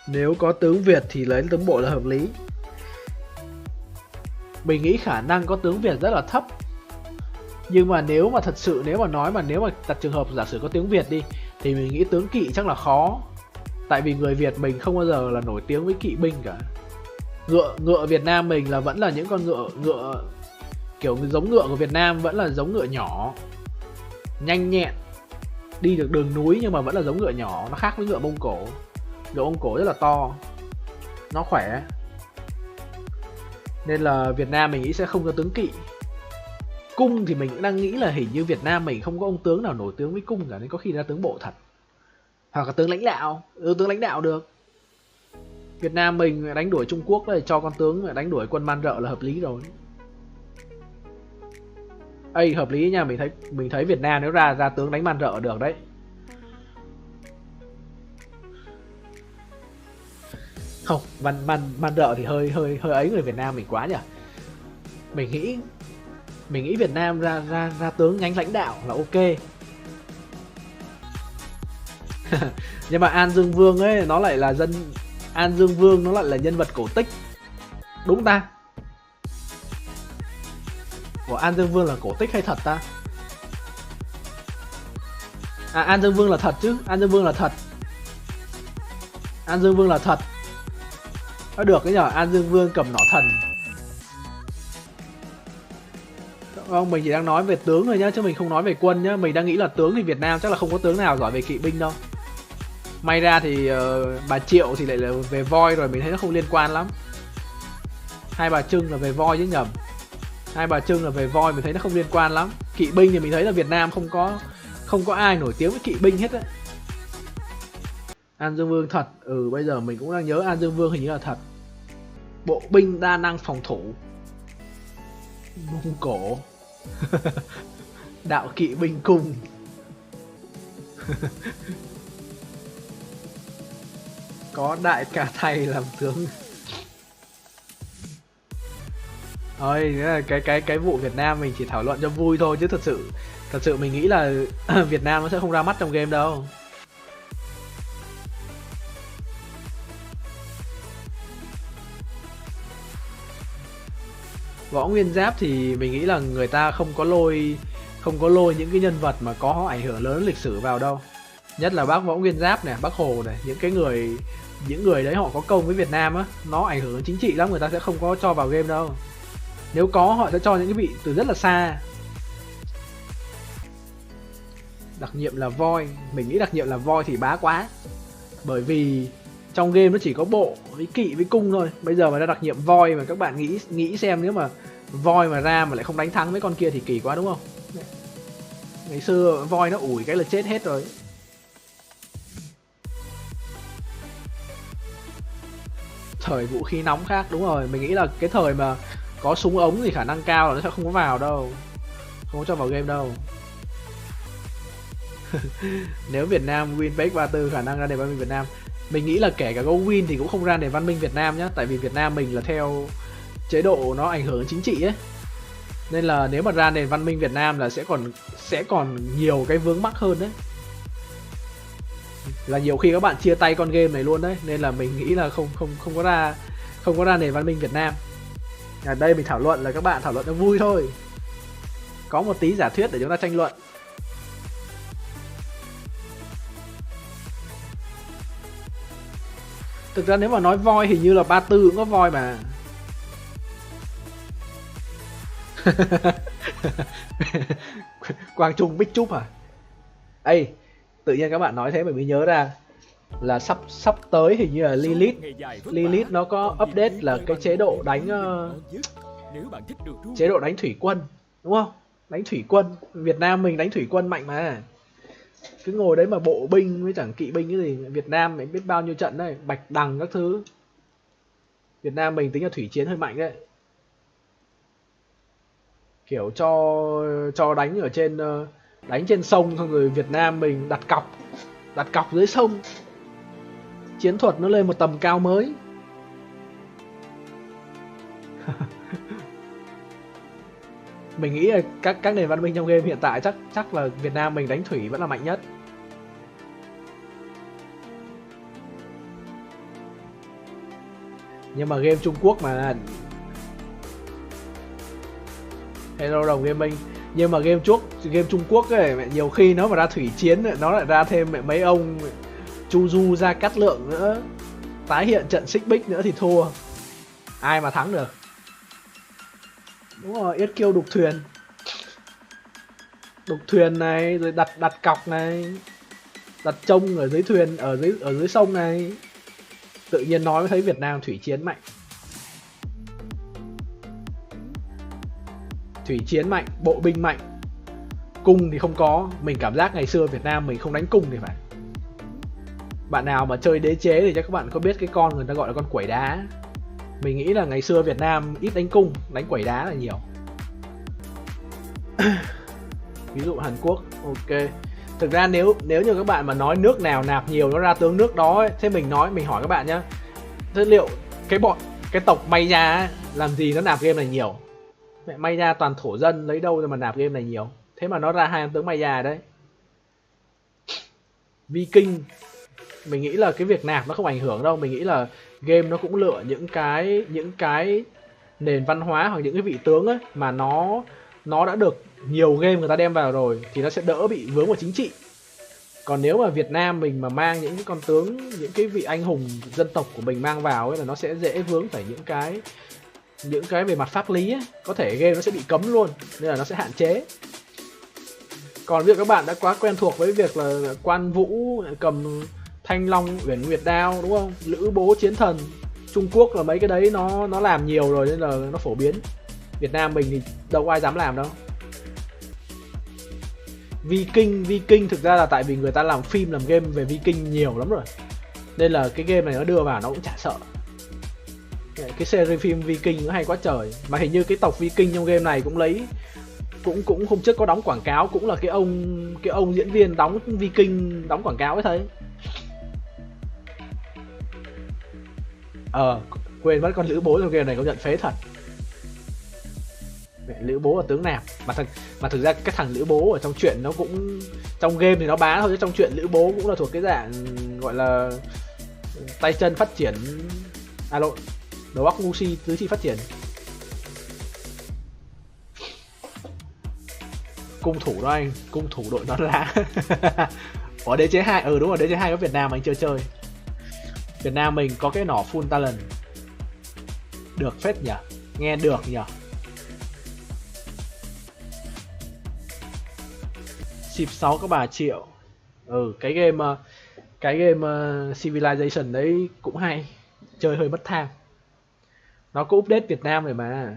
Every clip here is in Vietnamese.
Nếu có tướng Việt thì lấy tướng bộ là hợp lý. Mình nghĩ khả năng có tướng Việt rất là thấp. Nhưng mà nếu mà thật sự nếu mà đặt trường hợp giả sử có tướng Việt đi thì mình nghĩ tướng kỵ chắc là khó. Tại vì người Việt mình không bao giờ là nổi tiếng với kỵ binh cả. Ngựa Việt Nam mình là vẫn là những con ngựa kiểu giống ngựa của Việt Nam vẫn là giống ngựa nhỏ, nhanh nhẹn, đi được đường núi nhưng mà vẫn là giống ngựa nhỏ, nó khác với ngựa Mông Cổ. Ngựa Mông Cổ rất là to, nó khỏe. Nên là Việt Nam mình nghĩ sẽ không có tướng kỵ. Cung thì mình cũng đang nghĩ là hình như Việt Nam mình không có ông tướng nào nổi tiếng với cung cả, nên có khi ra tướng bộ thật. Hoặc là tướng lãnh đạo, tướng lãnh đạo được. Việt Nam mình đánh đuổi Trung Quốc thì cho con tướng đánh đuổi quân Man Rợ là hợp lý rồi. Ê, hợp lý nha, mình thấy Việt Nam nếu ra tướng đánh Man Rợ được đấy. Không, Man Rợ thì hơi ấy người Việt Nam mình quá nhỉ. Mình nghĩ Việt Nam ra tướng nhánh lãnh đạo là ok. Nhưng mà An Dương Vương ấy nó lại là An Dương Vương nó lại là nhân vật cổ tích. Đúng ta? Ủa, An Dương Vương là cổ tích hay thật ta? À, An Dương Vương là thật chứ, An Dương Vương là thật. An Dương Vương là thật. Nó được cái nhở, An Dương Vương cầm nỏ thần. Không, mình chỉ đang nói về tướng thôi nhá, chứ mình không nói về quân nhá. Mình đang nghĩ là tướng thì Việt Nam chắc là không có tướng nào giỏi về kỵ binh đâu. May ra thì bà Triệu thì lại là về voi rồi, mình thấy nó không liên quan lắm. Hai Bà Trưng là về voi chứ nhầm. Hai Bà Trưng là về voi, mình thấy nó không liên quan lắm. Kỵ binh thì mình thấy là Việt Nam không có ai nổi tiếng với kỵ binh hết á. An Dương Vương thật. Bây giờ mình cũng đang nhớ An Dương Vương hình như là thật. Bộ binh đa năng phòng thủ. Mông Cổ. Đạo kỵ binh cung. Có Đại Ca Thay làm tướng. Thôi, cái vụ Việt Nam mình chỉ thảo luận cho vui thôi, chứ thật sự mình nghĩ là Việt Nam nó sẽ không ra mắt trong game đâu. Võ Nguyên Giáp thì mình nghĩ là người ta không có lôi những cái nhân vật mà có ảnh hưởng lớn lịch sử vào đâu. Nhất là bác Võ Nguyên Giáp này, bác Hồ này, những người đấy họ có công với Việt Nam á, nó ảnh hưởng chính trị lắm, người ta sẽ không có cho vào game đâu. Nếu có họ sẽ cho những cái vị từ rất là xa. Đặc nhiệm là voi, mình nghĩ đặc nhiệm là voi thì bá quá. Bởi vì trong game nó chỉ có bộ với kỵ với cung thôi. Bây giờ mà ra đặc nhiệm voi mà các bạn nghĩ xem, nếu mà voi mà ra mà lại không đánh thắng với con kia thì kỳ quá đúng không? Ngày xưa voi nó ủi cái là chết hết rồi. Thời vũ khí nóng khác, đúng rồi. Mình nghĩ là cái thời mà có súng ống thì khả năng cao là nó sẽ không có vào đâu. Không có cho vào game đâu. Nếu Việt Nam win PX34 khả năng ra nền văn minh Việt Nam. Mình nghĩ là kể cả có win thì cũng không ra nền văn minh Việt Nam nhá. Tại vì Việt Nam mình là theo chế độ nó ảnh hưởng chính trị ấy. Nên là nếu mà ra nền văn minh Việt Nam là sẽ còn nhiều cái vướng mắc hơn đấy. Là nhiều khi các bạn chia tay con game này luôn đấy. Nên là mình nghĩ là không có ra nền văn minh Việt Nam. Ở đây mình thảo luận là các bạn thảo luận cho vui thôi. Có một tí giả thuyết để chúng ta tranh luận. Thực ra nếu mà nói voi hình như là 34 cũng có voi mà. Quang Trung Bích Trúc à? Ê, tự nhiên các bạn nói thế mình mới nhớ ra là sắp tới hình như là Lilith nó có update là cái chế độ đánh thủy quân, đúng không? Đánh thủy quân, Việt Nam mình đánh thủy quân mạnh mà. Cứ ngồi đấy mà bộ binh với chẳng kỵ binh cái gì, Việt Nam mình biết bao nhiêu trận đấy, Bạch Đằng các thứ. Việt Nam mình tính là thủy chiến hơi mạnh đấy. Kiểu cho đánh ở trên sông, xong rồi Việt Nam mình đặt cọc dưới sông. Chiến thuật nó lên một tầm cao mới. Mình nghĩ là các nền văn minh trong game hiện tại chắc là Việt Nam mình đánh thủy vẫn là mạnh nhất. Nhưng mà game Trung Quốc mà. Hello Đồng Gaming. Nhưng mà game Trung Quốc ấy, mẹ nhiều khi nó mà ra thủy chiến ấy, nó lại ra thêm mấy ông Chu Du ra cắt lượng nữa, tái hiện trận xích bích nữa thì thua. Ai mà thắng được. Đúng rồi, yết kiêu đục thuyền. Đục thuyền này, rồi đặt cọc này, đặt trông ở dưới thuyền, ở dưới sông này. Tự nhiên nói mới thấy Việt Nam thủy chiến mạnh. Thủy chiến mạnh, bộ binh mạnh. Cung thì không có. Mình cảm giác ngày xưa Việt Nam mình không đánh cung thì phải. Bạn nào mà chơi đế chế thì chắc các bạn có biết cái con người ta gọi là con quẩy đá. Mình nghĩ là ngày xưa Việt Nam ít đánh cung, đánh quẩy đá là nhiều. Ví dụ Hàn Quốc, ok. Thực ra nếu như các bạn mà nói nước nào nạp nhiều nó ra tướng nước đó ấy, thế mình hỏi các bạn nhá. Thế liệu cái tộc Maya ấy, làm gì nó nạp game này nhiều? Mẹ Maya toàn thổ dân, lấy đâu mà nạp game này nhiều? Thế mà nó ra 2 tướng Maya đấy. Viking, mình nghĩ là cái việc nạp nó không ảnh hưởng đâu. Mình nghĩ là game nó cũng lựa những cái nền văn hóa hoặc những cái vị tướng ấy mà nó đã được nhiều game người ta đem vào rồi thì nó sẽ đỡ bị vướng vào chính trị. Còn nếu mà Việt Nam mình mà mang những cái con tướng, những cái vị anh hùng dân tộc của mình mang vào ấy là nó sẽ dễ vướng phải những cái về mặt pháp lý ấy. Có thể game nó sẽ bị cấm luôn, nên là nó sẽ hạn chế. Còn việc các bạn đã quá quen thuộc với việc là Quan Vũ cầm Thanh Long, Uyển Nguyệt Đao đúng không? Lữ Bố Chiến Thần. Trung Quốc là mấy cái đấy nó làm nhiều rồi nên là nó phổ biến. Việt Nam mình thì đâu có ai dám làm đâu. Viking thực ra là tại vì người ta làm phim làm game về Viking nhiều lắm rồi. Nên là cái game này nó đưa vào nó cũng chả sợ. Cái series phim Viking nó hay quá trời. Mà hình như cái tộc Viking trong game này cũng lấy cũng hôm trước có đóng quảng cáo, cũng là cái ông diễn viên đóng Viking đóng quảng cáo ấy thấy. Quên mất con Lữ Bố trong game này công nhận phế thật. Lữ Bố là tướng nạp mà thực ra cái thằng Lữ Bố ở trong truyện nó cũng, trong game thì nó bá thôi chứ trong truyện Lữ Bố cũng là thuộc cái dạng gọi là tay chân phát triển, lộn, đầu óc ngu si tứ chi phát triển. Cung thủ đó anh, cung thủ đội nón lá. Ở đế chế 2, đúng rồi, đế chế 2 có Việt Nam anh chưa chơi. Việt Nam mình có cái nỏ full talent. Được phết nhỉ, nghe được nhỉ. Ship 6 có 3 triệu. Cái game Civilization đấy cũng hay. Chơi hơi mất tham. Nó có update Việt Nam rồi mà.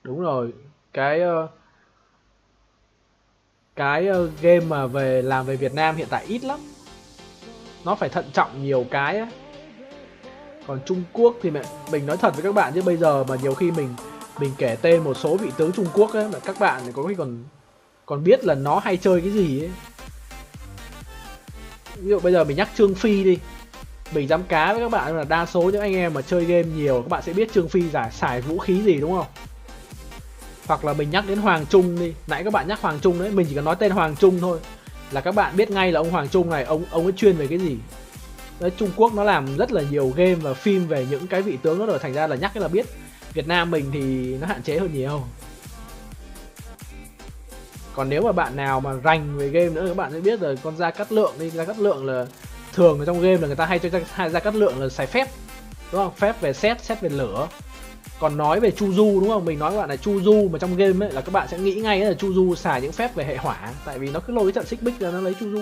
Đúng rồi. Cái game mà làm về Việt Nam hiện tại ít lắm. Nó phải thận trọng nhiều cái á. Còn Trung Quốc thì mình nói thật với các bạn chứ bây giờ mà nhiều khi mình kể tên một số vị tướng Trung Quốc ấy mà các bạn có khi còn biết là nó hay chơi cái gì ấy. Ví dụ bây giờ mình nhắc Trương Phi đi, mình dám cá với các bạn là đa số những anh em mà chơi game nhiều các bạn sẽ biết Trương Phi xài vũ khí gì đúng không? Hoặc là mình nhắc đến Hoàng Trung đi, nãy các bạn nhắc Hoàng Trung đấy, mình chỉ cần nói tên Hoàng Trung thôi là các bạn biết ngay là ông Hoàng Trung này ông ấy chuyên về cái gì. Đấy, Trung Quốc nó làm rất là nhiều game và phim về những cái vị tướng đó rồi, thành ra là nhắc cái là biết. Việt Nam mình thì nó hạn chế hơn nhiều. Còn nếu mà bạn nào mà rành về game nữa các bạn sẽ biết rồi, con Gia Cát Lượng đi, Gia Cát Lượng là thường ở trong game là người ta hay cho Gia Cát Lượng là xài phép, đúng không? Phép về xét về lửa. Còn nói về Chu Du đúng không? Mình nói các bạn là Chu Du mà trong game ấy là các bạn sẽ nghĩ ngay là Chu Du xài những phép về hệ hỏa, tại vì nó cứ lôi cái trận xích bích ra nó lấy Chu Du.